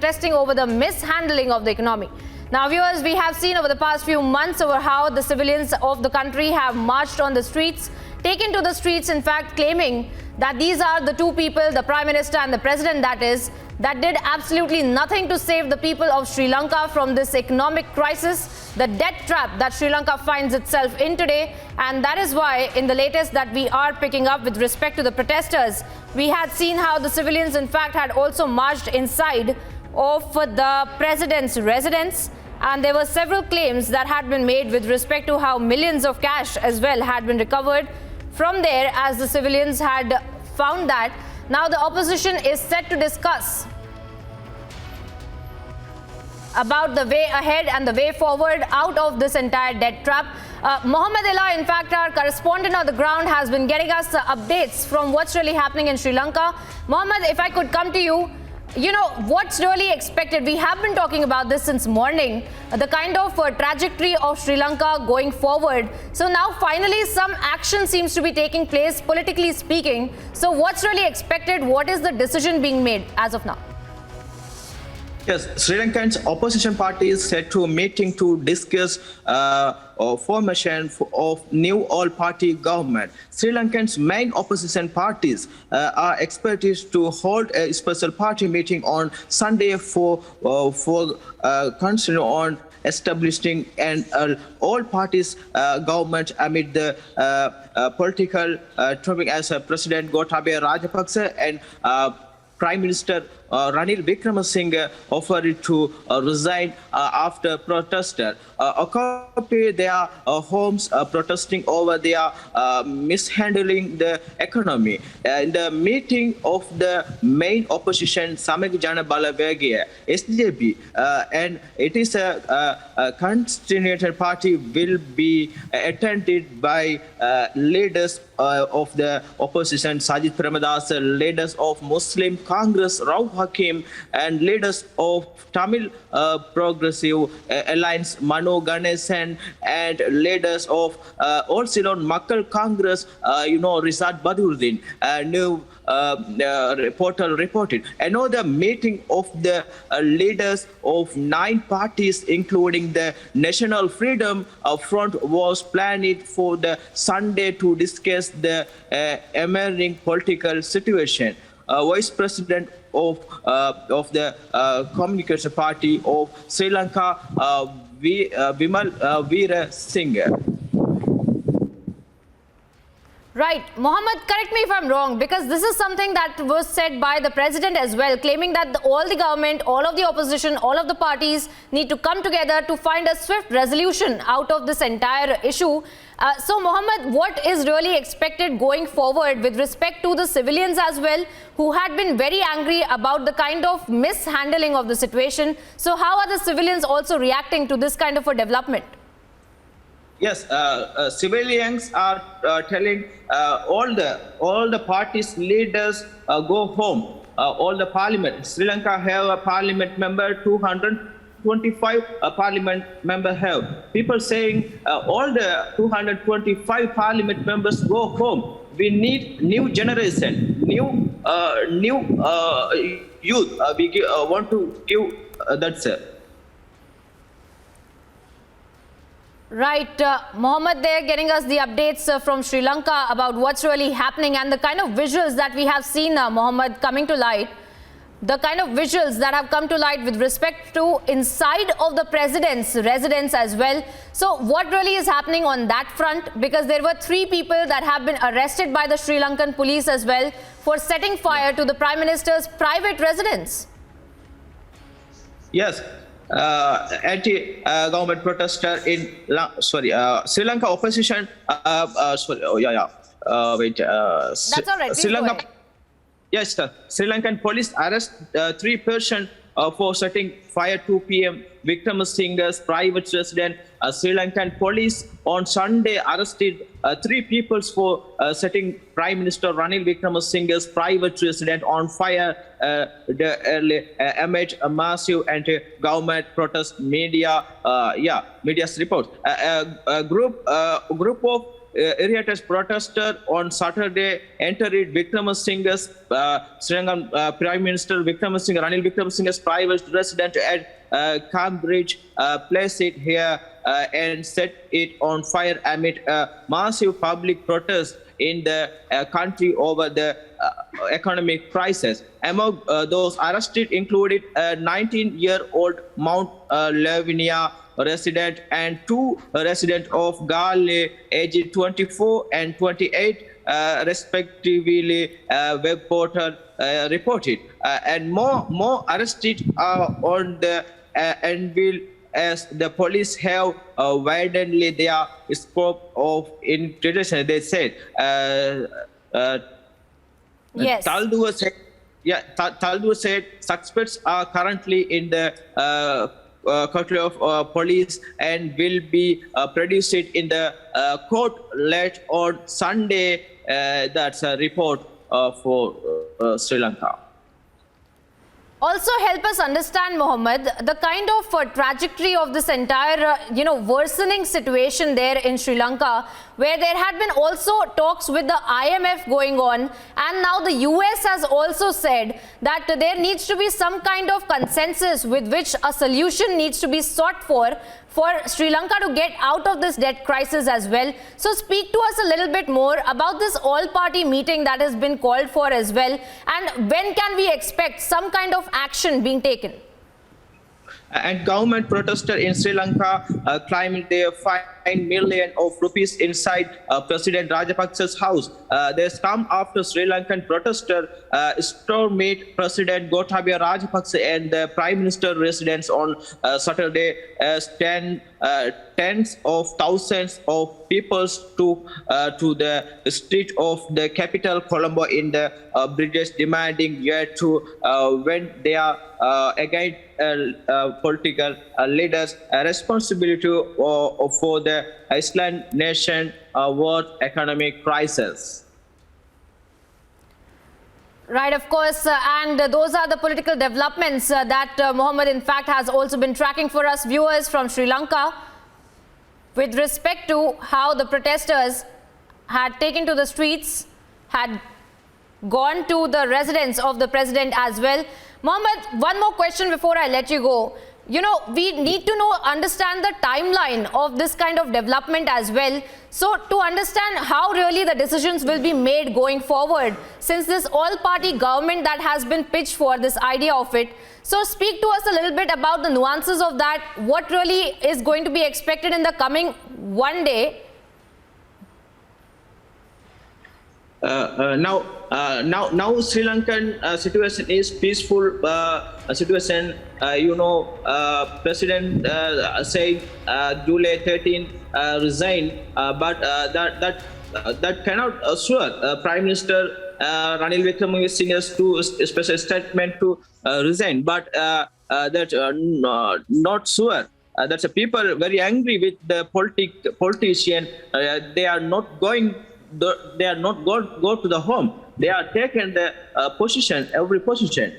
protesting over the mishandling of the economy. Now, viewers, we have seen over the past few months over how the civilians of the country have marched on the streets, taken to the streets, in fact, claiming that these are the two people, the Prime Minister and the President, that did absolutely nothing to save the people of Sri Lanka from this economic crisis, the debt trap that Sri Lanka finds itself in today. And that is why in the latest that we are picking up with respect to the protesters, we had seen how the civilians, in fact, had also marched inside of the President's residence. And there were several claims that had been made with respect to how millions of cash as well had been recovered from there, as the civilians had found that. Now the opposition is set to discuss about the way ahead and the way forward out of this entire debt trap. Mohammed Ella, in fact, our correspondent on the ground, has been getting us updates from what's really happening in Sri Lanka. Mohammed, if I could come to you, what's really expected? We have been talking about this since morning, the kind of trajectory of Sri Lanka going forward. So now finally some action seems to be taking place, politically speaking. So what's really expected? What is the decision being made as of now? Yes, Sri Lankan's opposition party is set to a meeting to discuss formation of new all-party government. Sri Lankan's main opposition parties are expected to hold a special party meeting on Sunday for consider on establishing an all-parties government amid the political troubling as President Gotabaya Rajapaksa and Prime Minister Ranil Wickremesinghe offered to resign after protesters occupied their homes protesting over their mishandling the economy. In the meeting of the main opposition Samag Jana Balawegaya SJP, and it is a constituted party, will be attended by leaders of the opposition Sajid Premadasa, leaders of Muslim Congress Rauf Hakim, and leaders of Tamil Progressive Alliance Mano Ganesan, and leaders of All Ceylon Makkal Congress, Rizad Badruddin, new reporter reported. Another meeting of the leaders of 9 parties, including the National Freedom Front, was planned for the Sunday to discuss the emerging political situation. Vice President of the Communication Party of Sri Lanka, Vimal Veera Singh. Right. Mohammed, correct me if I'm wrong, because this is something that was said by the President as well, claiming that all the government, all of the opposition, all of the parties need to come together to find a swift resolution out of this entire issue. So, Mohammed, what is really expected going forward with respect to the civilians as well, who had been very angry about the kind of mishandling of the situation? So, how are the civilians also reacting to this kind of a development? Yes, civilians are telling all the parties leaders go home. All the parliament, Sri Lanka have a parliament member, 225 parliament member have. People saying all the 225 parliament members go home. We need new generation, new youth. We want to give that's it. Right, Mohammed there getting us the updates from Sri Lanka about what's really happening and the kind of visuals that we have seen, Mohammed, coming to light. The kind of visuals that have come to light with respect to inside of the President's residence as well. So what really is happening on that front? Because there were 3 people that have been arrested by the Sri Lankan police as well for setting fire to the Prime Minister's private residence. Yes. Anti-government protester in Sri Lanka opposition. That's all right. Sri Lanka. Yes, sir. Sri Lankan police arrest 3 persons for setting fire 2 p.m. Wickremesinghe's private residence. Sri Lankan police on Sunday arrested 3 people for setting Prime Minister Ranil Wickremesinghe's private residence on fire amid a massive anti-government protest. Media's report. A group of irritated protester on Saturday entered Wickramasinghe's Sri Lankan Prime Minister Ranil Wickramasinghe's private residence at Cambridge, placed it here and set it on fire amid massive public protest in the country over the economic crisis. Among those arrested included a 19-year-old Mount Lavinia resident and two residents of Galway, aged 24 and 28, respectively, web portal reported. And more arrested are on the anvil as the police have widened their scope of intervention. They said. Yes. Taldu said suspects are currently in the custody of police and will be produced in the court late on Sunday. That's a report for Sri Lanka. Also help us understand, Mohammed, the kind of trajectory of this entire, worsening situation there in Sri Lanka, where there had been also talks with the IMF going on, and now the US has also said that there needs to be some kind of consensus with which a solution needs to be sought for Sri Lanka to get out of this debt crisis as well. So speak to us a little bit more about this all-party meeting that has been called for as well, and when can we expect some kind of action being taken? And government protesters in Sri Lanka claimed they fined millions of rupees inside President Rajapaksa's house. This come after Sri Lankan protesters stormed President Gotabaya Rajapaksa and the Prime Minister residence on Saturday, as tens of thousands of people took to the street of the capital Colombo in the bridges, demanding yet to when they are against political leaders responsibility for the Iceland nation world economic crisis. Right, of course, and those are the political developments that Mohammed, in fact, has also been tracking for us viewers from Sri Lanka with respect to how the protesters had taken to the streets, had gone to the residence of the president as well. Mohammed, one more question before I let you go. We need to understand the timeline of this kind of development as well. So to understand how really the decisions will be made going forward, since this all-party government that has been pitched for, this idea of it. So speak to us a little bit about the nuances of that, what really is going to be expected in the coming one day. Now Sri Lankan situation is peaceful situation. President saying July 13 resign, but that cannot assure Prime Minister Ranil Wickramasinghe's to special statement to resign. But that not sure. That's a people very angry with the politician. They are not going. They are not go to the home. They are taking the position, every position.